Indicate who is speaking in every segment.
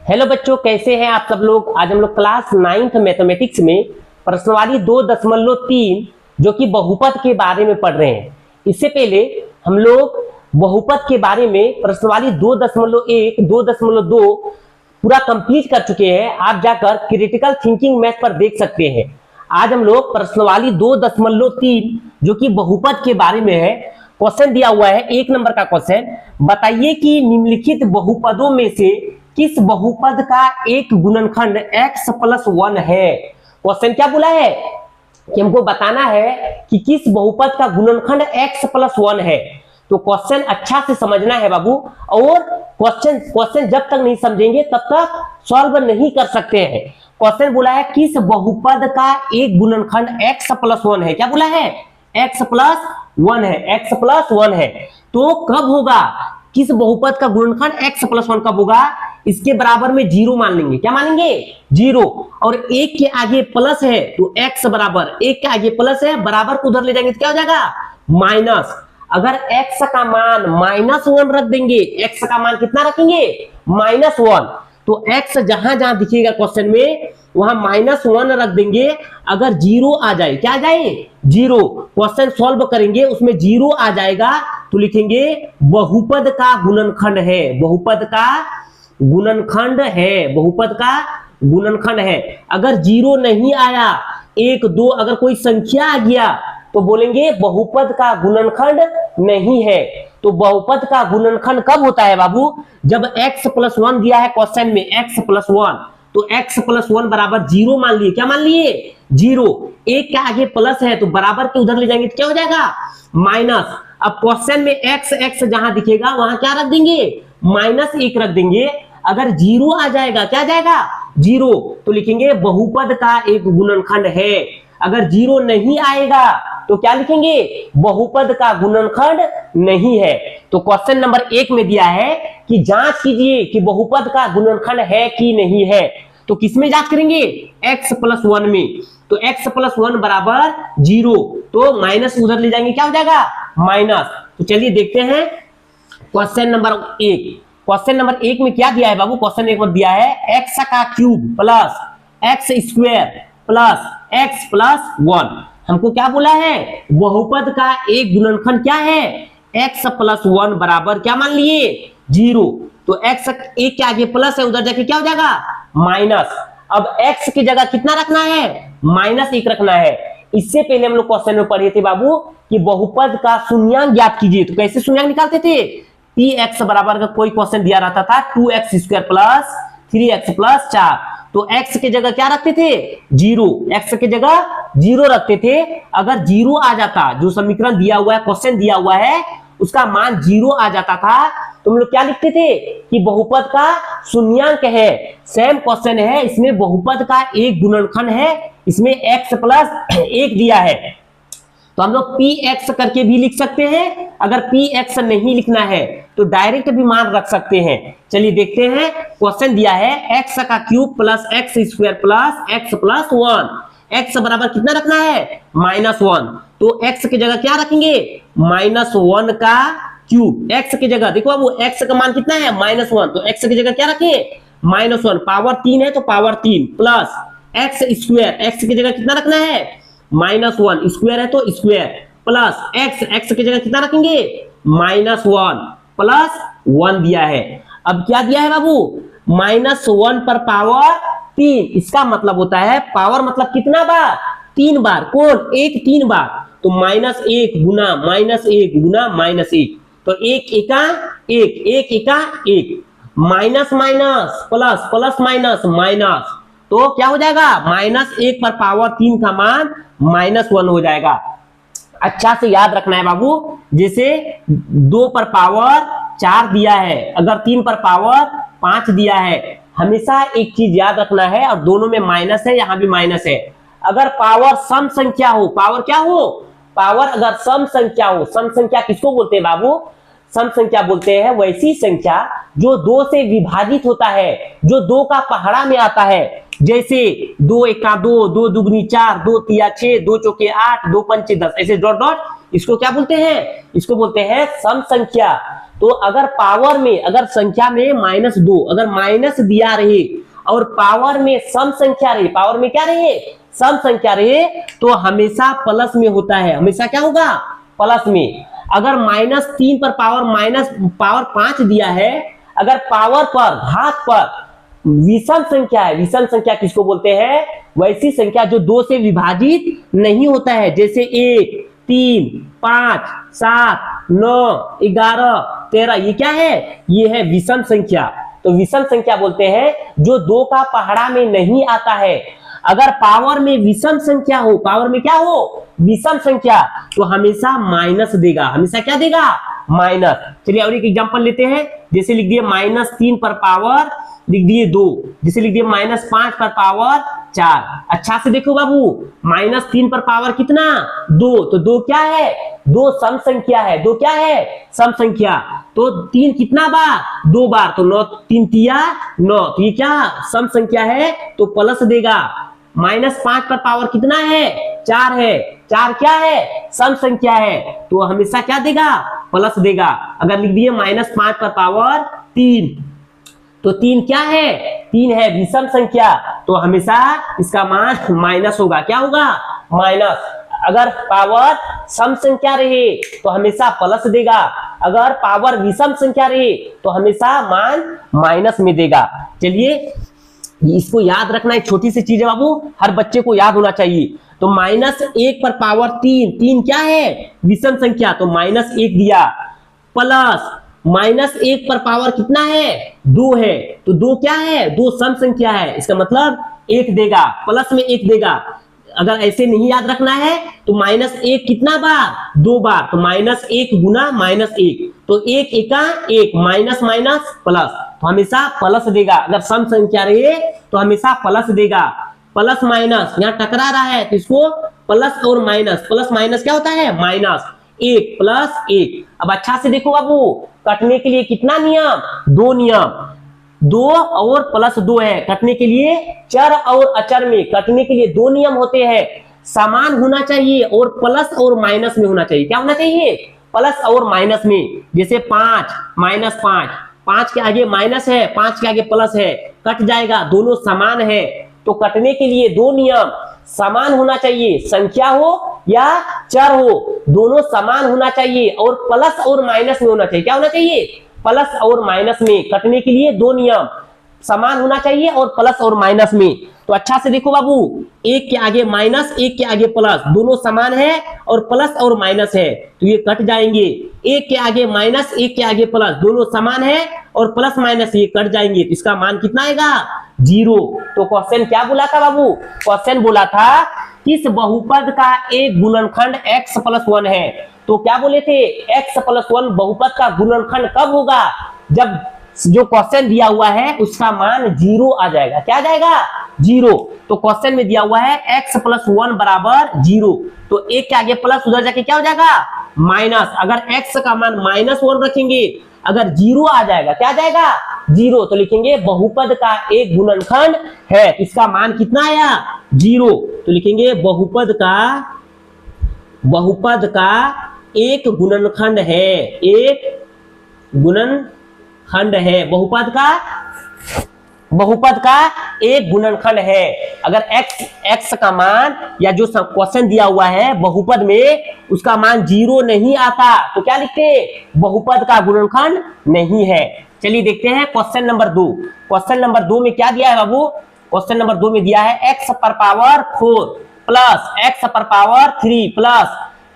Speaker 1: Hello बच्चों, कैसे हैं आप सब लोग। आज हम लोग क्लास 9th मैथमेटिक्स में प्रश्नवाली 2.3 जो कि बहुपद के बारे में पढ़ रहे हैं। इससे पहले हम लोग बहुपद के बारे में प्रश्नवाली 2.1, 2.2 पूरा कंप्लीट कर चुके हैं। आप जाकर क्रिटिकल थिंकिंग मैथ पर देख सकते हैं। आज हम लोग प्रश्नवाली 2.3 जो कि बहुपद के बारे में है। क्वेश्चन दिया हुआ है 1 नंबर का क्वेश्चन। बताइए कि निम्नलिखित बहुपदों में से किस बहुपद का एक गुणनखंड x + 1 है। क्वेश्चन क्या बोला है कि हमको बताना है कि किस बहुपद का गुणनखंड x + 1 है। तो क्वेश्चन अच्छा से समझना है बाबू, और क्वेश्चन जब तक नहीं समझेंगे तब तक सॉल्व नहीं कर सकते हैं। क्वेश्चन बोला है किस बहुपद का एक गुणनखंड x + 1 है। क्या बोला है? x + 1 है, x + 1 है। तो कब होगा किस बहुपद का गुणनखंड x + 1 कब होगा? इसके बराबर में 0 मान लेंगे। क्या मानेंगे? 0। और 1 के आगे प्लस है तो x बराबर, 1 के आगे प्लस है, बराबर को उधर ले जाएंगे तो क्या हो जाएगा? माइनस। अगर x का मान -1 रख देंगे, x का मान कितना रखेंगे? -1। तो x जहां जहां दिखेगा क्वेश्चन में वहां -1 रख देंगे। अगर 0 आ जाए, क्या आ जाए? 0। क्वेश्चन सॉल्व करेंगे उसमें 0 आ जाएगा तो लिखेंगे बहुपद का गुणनखंड है। बहुपद का गुणनखंड है, बहुपद का गुणनखंड है। अगर 0 नहीं आया, 1 2 अगर कोई संख्या आ गया तो बोलेंगे बहुपद का गुणनखंड नहीं है। तो बहुपद का गुणनखंड कब होता है बाबू? जब x + 1 दिया है क्वेश्चन में, x + 1, तो x + 1 बराबर 0 मान लिए। क्या मान लिए? 0। 1 के आगे प्लस है तो बराबर के उधर ले जाएंगे तो क्या हो जाएगा? माइनस। अब क्वेश्चन में x जहां दिखेगा वहां क्या रख देंगे? -1 रख देंगे। अगर 0 आ जाएगा, क्या आ जाएगा? 0। तो लिखेंगे बहुपद का एक गुणनखंड है। अगर 0 नहीं आएगा तो क्या लिखेंगे? बहुपद का गुणनखंड नहीं है। तो क्वेश्चन नंबर 1 में दिया है कि जांच कीजिए कि बहुपद का गुणनखंड है कि नहीं है। तो किसमें जांच करेंगे? x + 1 में। तो x + 1 बराबर 0, तो माइनस उधर ले जाएंगे, क्या हो जाएगा? माइनस। तो चलिए देखते हैं क्वेश्चन नंबर 1। क्वेश्चन नंबर 1 में क्या दिया है बाबू? क्वेश्चन 1 में दिया है x³ + x² + x + 1। हमको क्या बोला है? बहुपद का एक गुणनखंड क्या है? x + 1 बराबर क्या मान लिए? 0। तो x 1 के आगे प्लस है, उधर जाके क्या हो जाएगा? माइनस। अब x की जगह कितना रखना है? -1 रखना है। इससे पहले हम लोग क्वेश्चन में पढ़े थे बाबू कि बहुपद का शून्यांक ज्ञात कीजिए। तो कैसे शून्यांक निकालते थे? px बराबर का कोई क्वेश्चन दिया रहता था 2x² + 3x + 4। तो x की जगह क्या रखते थे? 0। x की जगह 0 रखते थे। अगर 0 आ जाता, जो समीकरण दिया हुआ है, क्वेश्चन दिया हुआ है, उसका मान 0 आ जाता था तो हम लोग क्या लिखते थे कि बहुपद का शून्यांक है। सेम क्वेश्चन है, इसमें बहुपद का एक गुणनखंड है, इसमें x + 1 दिया है। तो हम लोग px करके भी लिख सकते हैं। अगर px नहीं लिखना है तो डायरेक्ट भी मान रख सकते हैं। चलिए देखते हैं। क्वेश्चन दिया है x³ + x² + x + 1। x बराबर कितना रखना है? -1। तो x की जगह क्या रखेंगे? -1 का क्यूब। x की जगह देखो बाबू, x का मान कितना है? -1। तो x की जगह क्या रखें? -1। पावर 3 है तो पावर 3 प्लस x²। x की जगह कितना रखना है? -1। स्क्वायर है तो स्क्वायर प्लस x की जगह कितना रखेंगे? -1 प्लस 1 दिया है। अब क्या दिया है बाबू? -1 पर पावर 3। इसका मतलब होता है पावर मतलब कितना बार? 3 बार। कौन? 1 3 बार। तो -1 गुना -1 गुना -1। तो 1 एका 1, 1 एका 1, minus minus plus, plus minus minus. तो क्या हो जाएगा? -1 पर पावर 3 का मान -1 हो जाएगा। अच्छा से याद रखना है बाबू। जैसे 2 पर पावर 4 दिया है, अगर 3 पर पावर 5 दिया है, हमेशा एक चीज याद रखना है, और दोनों में माइनस है, यहां भी माइनस है। अगर पावर सम संख्या हो, पावर क्या हो? पावर अगर सम संख्या हो। सम संख्या किसको बोलते हैं बाबू? सम संख्या बोलते हैं वैसी संख्या जो 2 से विभाजित होता है, जो 2 का पहाड़ा में आता है। जैसे 2 एका 2, 2 दुगनी 4, 2 तिया 6, 2 चौके 8, 2 पंचे 10, ऐसे डॉट डॉट। इसको क्या बोलते हैं? इसको बोलते हैं सम संख्या। तो तो अगर पावर में, अगर संख्या में -2 अगर माइनस दिया रहे और पावर में सम संख्या रहे, पावर में क्या रहे, सम संख्या रहे, तो हमेशा प्लस में होता है, हमेशा क्या होगा, प्लस में। अगर -3 पर पावर 5 दिया है, अगर पावर पर, घात पर विषम संख्या है, विषम संख्या किसको बोलते हैं, वैसी संख्या जो 2 से विभाजित नहीं होता है, जैसे 1, 3, 5, 7, 9, 11, 13, ये क्या है, ये है विषम संख्या। तो विषम संख्या बोलते हैं जो 2 का पहाड़ा में नहीं आता है। अगर पावर में विषम संख्या हो, पावर में क्या हो, विषम संख्या, तो हमेशा माइनस देगा, हमेशा क्या देगा, माइनस। चलिए और एक एग्जांपल लेते हैं, जैसे लिख दिए -3 पर पावर लिख दिए 2, जैसे लिख दिए -5 पर पावर 4। अच्छा से देखो बाबू, -3 पर पावर कितना, 2, तो 2 क्या है, 2 सम संख्या है, 2 क्या है, सम संख्या। तो 3 कितना बार, 2 बार, तो 9 3 तिया 9, तो ये क्या सम संख्या है, तो प्लस देगा। -5 पर पावर कितना है, 4 है, 4 क्या है, सम संख्या है, तो हमेशा क्या देगा, प्लस देगा। अगर लिख दिए -5 पर पावर 3, तो 3 क्या है, 3 है विषम संख्या, तो हमेशा इसका मान माइनस होगा, क्या होगा, माइनस। अगर पावर सम संख्या रहे तो हमेशा प्लस देगा, अगर पावर विषम संख्या रहे तो हमेशा मान माइनस में देगा। चलिए इसको याद रखना, एक छोटी सी चीज है बाबू, हर बच्चे को याद होना चाहिए। तो -1 पर पावर 3, 3 क्या है, विषम संख्या, तो -1 दिया, प्लस -1 पर पावर कितना है, 2 है, तो 2 क्या है, 2 सम संख्या है, इसका मतलब 1 देगा, प्लस में 1 देगा। अगर ऐसे नहीं याद रखना है तो -1 कितना बार, 2 बार, तो -1 गुना -1, तो 1 एका 1, माइनस माइनस प्लस, तो हमेशा प्लस देगा। अगर सम संख्या रहे तो हमेशा प्लस देगा, प्लस माइनस यहाँ टकरा रहा है तो इसको प्लस और माइनस, प्लस माइनस क्या होता है, माइनस, 1 प्लस 1। अब अच्छा से देखो बाबू, कटने के लिए कितना नियम, 2 नियम, 2 और प्लस 2 है कटने के लिए। चर और अचर में कटने के लिए 2 नियम होते हैं, समान होना चाहिए और प्लस और माइनस में होना चाहिए। क्या होना चाहिए, प्लस और माइनस में। जैसे 5 -5, 5 के आगे माइनस है, 5 के आगे प्लस है, कट जाएगा, दोनों समान है। तो कटने के लिए 2 नियम, समान होना चाहिए, संख्या हो या चर हो, दोनों समान होना चाहिए और प्लस और माइनस में होना चाहिए। क्या होना चाहिए, प्लस और माइनस में। कटने के लिए 2 नियम, समान होना चाहिए और प्लस और माइनस में। तो अच्छा से देखो बाबू, 1 के आगे माइनस, 1 के आगे प्लस, दोनों समान है और प्लस और माइनस है, तो ये कट जाएंगे। 1 के आगे माइनस, 1 के आगे प्लस, दोनों समान है और प्लस माइनस ये कट जाएंगे, तो इसका मान कितना आएगा, 0। तो क्वेश्चन क्या बोला था बाबू, क्वेश्चन बोला था किस बहुपद का एक गुणनखंड x + 1 है। तो क्या बोले थे, x + 1 बहुपद का गुणनखंड कब होगा, जब जो क्वेश्चन दिया हुआ है उसका मान 0 आ जाएगा। क्या आ जाएगा, 0। तो क्वेश्चन में दिया हुआ है x + 1 = 0, तो 1 के आगे प्लस, उधर जाके क्या हो जाएगा, माइनस। अगर x का मान -1 रखेंगे, अगर 0 आ जाएगा, क्या आ जाएगा, 0, तो लिखेंगे बहुपद का एक गुणनखंड है, इसका मान कितना आया, 0। तो लिखेंगे बहुपद का एक गुणनखंड है, एक गुणनखंड है, बहुपद का एक गुणनखंड है। अगर x का मान या जो क्वेश्चन दिया हुआ है बहुपद में उसका मान 0 नहीं आता तो क्या लिखते हैं, बहुपद का गुणनखंड नहीं है। चलिए देखते हैं क्वेश्चन नंबर 2। क्वेश्चन नंबर 2 में क्या दिया है बाबू, क्वेश्चन नंबर 2 में दिया है x पर पावर 4 प्लस x पर पावर 3 प्लस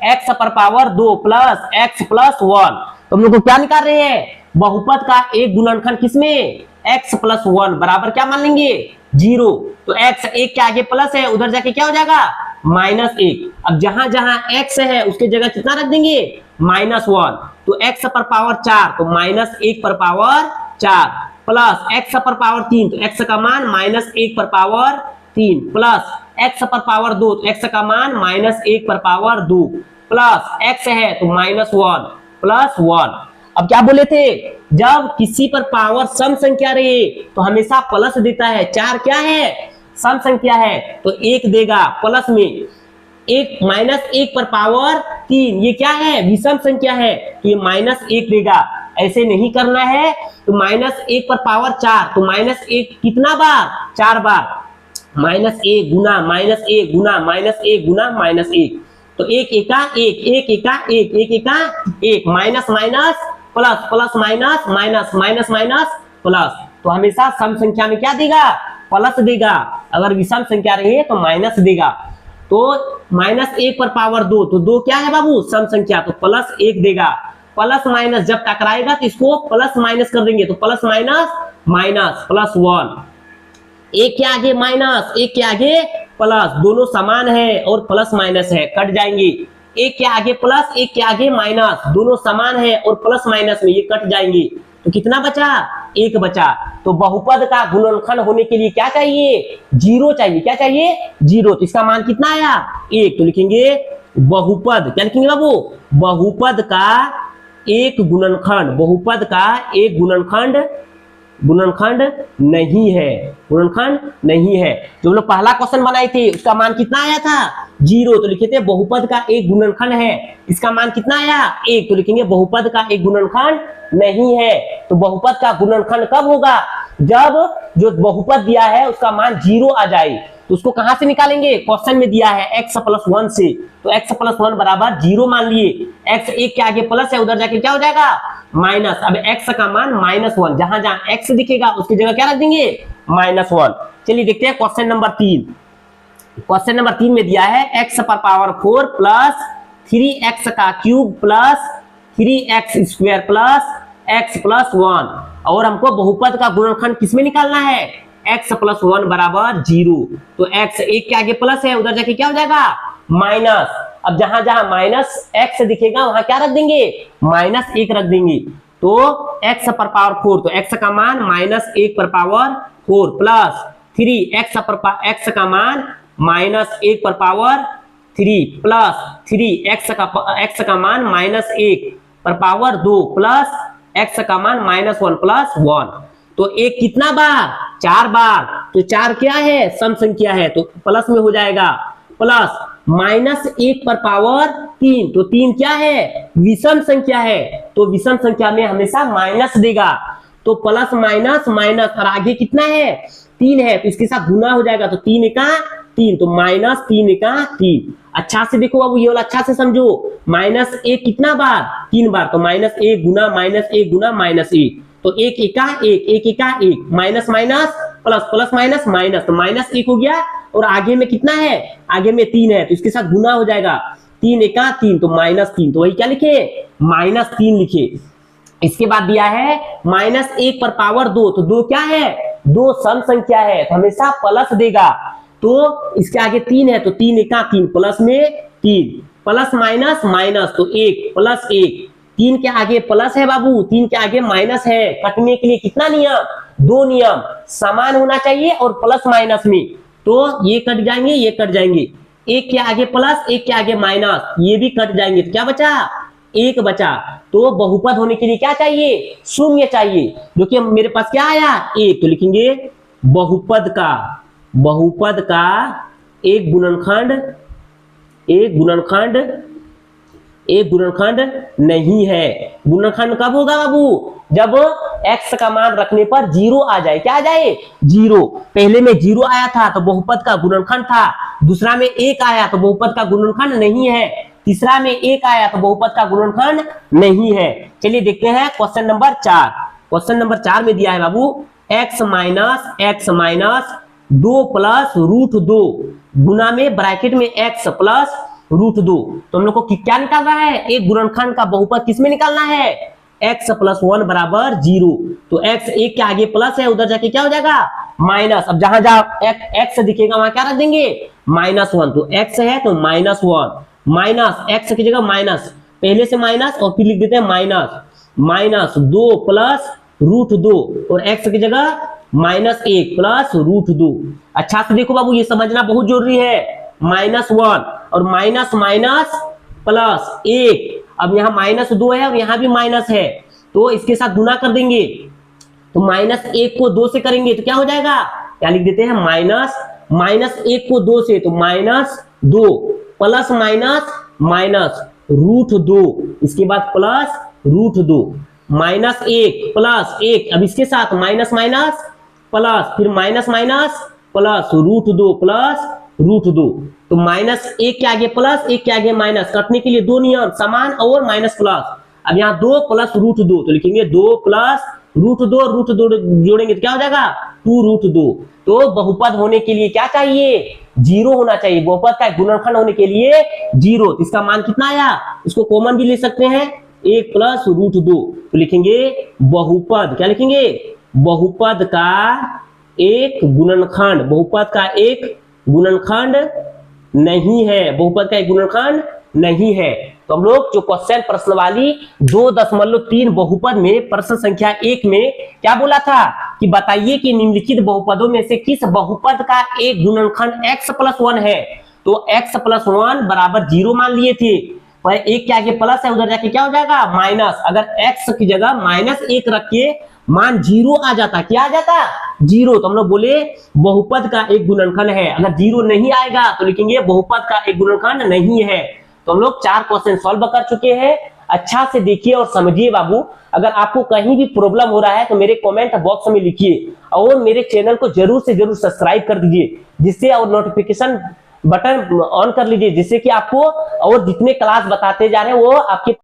Speaker 1: x पर पावर 2 प्लस x + 1। तो हम लोग को क्या निकाल रहे हैं, बहुपद का एक गुणनखंड किसमें, x + 1 बराबर क्या मान लेंगे, 0। तो x 1 के आगे प्लस है, उधर जाके क्या हो जाएगा, -1। अब जहां जहां x है उसके जगह कितना रख देंगे, -1। तो x पर पावर 4 तो -1 पर पावर 4 प्लस x पर पावर 3 तो x का मान -1 पर पावर 3 प्लस x पर पावर 2 तो x का मान -1 पर पावर 2 प्लस x है तो -1 प्लस 1। अब क्या बोले थे, जब किसी पर पावर सम संख्या रहे तो हमेशा प्लस देता है। 4 क्या है, सम संख्या है, तो 1 देगा प्लस में। -1 पर पावर 3 ये क्या है, विषम संख्या है, तो ये -1 देगा। ऐसे नहीं करना है। तो -1 पर पावर 4, तो -1 कितना बार? 4 बार। -1 गुना -1 गुना -1 गुना -1, तो 1 एका 1, 1 एका 1, 1 एका 1, minus minus plus, plus minus minus, minus minus plus. तो हमेशा सम संख्या में क्या देगा? प्लस देगा। अगर विषम संख्या रही तो माइनस देगा। तो -1 पर पावर 2, तो 2 क्या है बाबू? सम संख्या, तो +1 देगा। प्लस माइनस जब टकराएगा तो इसको प्लस माइनस कर देंगे, तो प्लस माइनस माइनस +1। एक के आगे माइनस, एक के आगे प्लस, दोनों समान है और प्लस माइनस है, कट जाएंगे। एक के आगे प्लस, एक के आगे माइनस, दोनों समान है और प्लस माइनस में ये कट जाएंगे। तो कितना बचा? 1 बचा। तो बहुपद का गुणनखंड होने के लिए क्या चाहिए? 0 चाहिए। क्या चाहिए? 0। तो इसका मान कितना आया? 1। तो लिखेंगे बहुपद, क्या लिखेंगे बाबू? बहुपद का एक गुणनखंड, बहुपद का एक गुणनखंड नहीं है, गुणनखंड नहीं है। जो हम लोग पहला क्वेश्चन बनाए थे उसका मान कितना आया था? 0। तो लिखे थे बहुपद का एक गुणनखंड है, इसका मान कितना आया? 1। तो लिखेंगे बहुपद का एक गुणनखंड नहीं है। तो बहुपद का गुणनखंड कब होगा? जब जो बहुपद दिया है उसका मान 0 आ जाए। तो उसको कहां से निकालेंगे? क्वेश्चन में दिया है x+1 से, तो x+1 बराबर 0 मान लिए। x 1 के आगे प्लस है, उधर जाके क्या हो जाएगा? माइनस। अब x का मान -1, जहां जहां x दिखेगा उसकी जगह क्या रख देंगे? -1। चलिए देखते हैं क्वेश्चन नंबर 3। क्वेश्चन नंबर 3 में दिया है x पर पावर 4 प्लस 3x का cube plus 3x² plus x+1, और हमको बहुपद का गुणनखंड किसमें निकालना है? x+1 बराबर 0। तो x 1 के आगे प्लस है, उधर जाके क्या हो जाएगा? माइनस। अब जहां जहां -x दिखेगा वहां क्या रख देंगे? -1 रख देंगे। तो x पर पावर 4, तो x का मान -1 पर पावर 4 प्लस 3x का मान -1 पर पावर 3 प्लस 3x का मान -1 पर पावर 2 प्लस x का मान -1 प्लस 1। तो 1 कितना बार? 4 बार। तो 4 क्या है? सम संख्या है, तो प्लस में हो जाएगा। प्लस -1 पर पावर 3, तो 3 क्या है? विषम संख्या है, तो विषम संख्या में हमेशा माइनस देगा। तो प्लस माइनस माइनस, और आगे कितना है? 3 है, तो इसके साथ गुना हो जाएगा, तो 3 एका 3, तो -3 एका 3। अच्छा से देखो बाबू, ये वाला अच्छा से समझो। -1 कितना बार? 3 बार, तो -1 गुना -1 गुना -1, तो 1 एका 1, 1 एका 1, minus minus plus, plus minus minus, तो -1 हो गया। और आगे में कितना है? आगे में 3 है, तो इसके साथ गुना हो जाएगा, 3 एका 3, तो -3, तो वही क्या लिखे? -3 लिखे। इसके बाद दिया है -1 पर पावर 2, तो 2 क्या है? 2 सम संख्या है, तो हमेशा प्लस देगा। तो इसके आगे 3 है, तो 3 एका 3, प्लस में 3, प्लस माइनस माइनस, तो 1 प्लस 1। 3 के आगे प्लस है बाबू, 3 के आगे माइनस है, कटने के लिए कितना नियम? 2 नियम। समान होना चाहिए और प्लस माइनस में, तो ये कट जाएंगे, ये कट जाएंगे। 1 के आगे प्लस, 1 के आगे माइनस, ये भी कट जाएंगे, तो क्या बचा? 1 बचा। तो बहुपद होने के लिए क्या चाहिए? शून्य चाहिए, जो कि मेरे पास क्या आया? 1। तो लिखेंगे बहुपद का एक गुणनखंड नहीं है। गुणनखंड कब होगा बाबू? जब x का मान रखने पर 0 आ जाए। क्या आ जाए? 0। पहले में 0 आया था तो बहुपद का गुणनखंड था, दूसरा में 1 आया तो बहुपद का गुणनखंड नहीं है, तीसरा में 1 आया तो बहुपद का गुणनखंड नहीं है। चलिए देखते हैं क्वेश्चन नंबर 4। क्वेश्चन नंबर 4 में दिया है बाबू x माइनस 2 प्लस √2 गुना में ब्रैकेट में x प्लस √2। तो हम लोग को क्या निकाल रहा है? एक गुणनखंड का बहुपद किसमें निकालना है? x+1 बराबर 0। तो x 1 के आगे प्लस है, उधर जाके क्या हो जाएगा? माइनस। अब जहां जहां x दिखेगा वहां क्या रख देंगे? -1। तो x है तो -1, माइनस x की जगह माइनस, पहले से माइनस और फिर लिख देते हैं माइनस 2 प्लस √2, और x की जगह -1 प्लस √2। अच्छा से देखो बाबू, ये समझना बहुत जरूरी है। -1 और माइनस माइनस प्लस 1, अब यहाँ -2 है और यहाँ भी माइनस है, तो इसके साथ गुना कर देंगे। तो -1 को 2 से करेंगे तो क्या हो जाएगा? क्या लिख देते हैं? -1 को 2 से, तो -2 प्लस माइनस √2, इसके बाद प्लस √2। माइनस एक प्लस एक, अब इसके साथ माइनस माइनस प्लस, फिर माइनस माइनस प्लस √2 प्लस √2। तो माइनस एक के आगे प्लस, एक के आगे माइनस, कटने के लिए दो नियम, समान और माइनस प्लस। अब यहाँ 2 प्लस √2 तो लिखेंगे 2 प्लस √2, √2 जोड़ेंगे तो क्या हो जाएगा 2√2। तो बहुपद होने के लिए क्या चाहिए, जीरो होना चाहिए। बहुपद का गुणनखंड होने के लिए जीरो। तो इसका मान कितना आया, इसको कॉमन भी ले सकते हैं, 1 प्लस √2। तो लिखेंगे बहुपद, क्या लिखेंगे, बहुपद का एक गुणनखंड, बहुपद का एक गुणनखंड नहीं है, बहुपद का एक गुणनखंड नहीं है। तो हम लोग जो क्वेश्चन प्रश्नवाली 2.3 बहुपद में प्रश्न संख्या 1 में क्या बोला था कि बताइए कि निम्नलिखित बहुपदों में से किस बहुपद का एक गुणनखंड x+1 है। तो x+1 बराबर 0 मान लिए थे, पर एक के आगे प्लस है, उधर जाके क्या हो जाएगा माइनस। अगर x की जगह -1 रख के मान 0 आ जाता, क्या आ जाता 0, तो हम लोग बोले बहुपद का एक गुणनखंड है। अगर 0 नहीं आएगा तो लिखेंगे बहुपद का एक गुणनखंड नहीं है। तो हम लोग 4 क्वेश्चन सॉल्व कर चुके हैं। अच्छा से देखिए और समझिए बाबू। अगर आपको कहीं भी प्रॉब्लम हो रहा है तो मेरे कमेंट बॉक्स में लिखिए और मेरे चैनल को जरूर से जरूर सब्सक्राइब कर दीजिए, जिससे और नोटिफिकेशन बटन ऑन कर लीजिए, जिससे कि आपको और जितने क्लास बताते जा रहे हैं वो आपके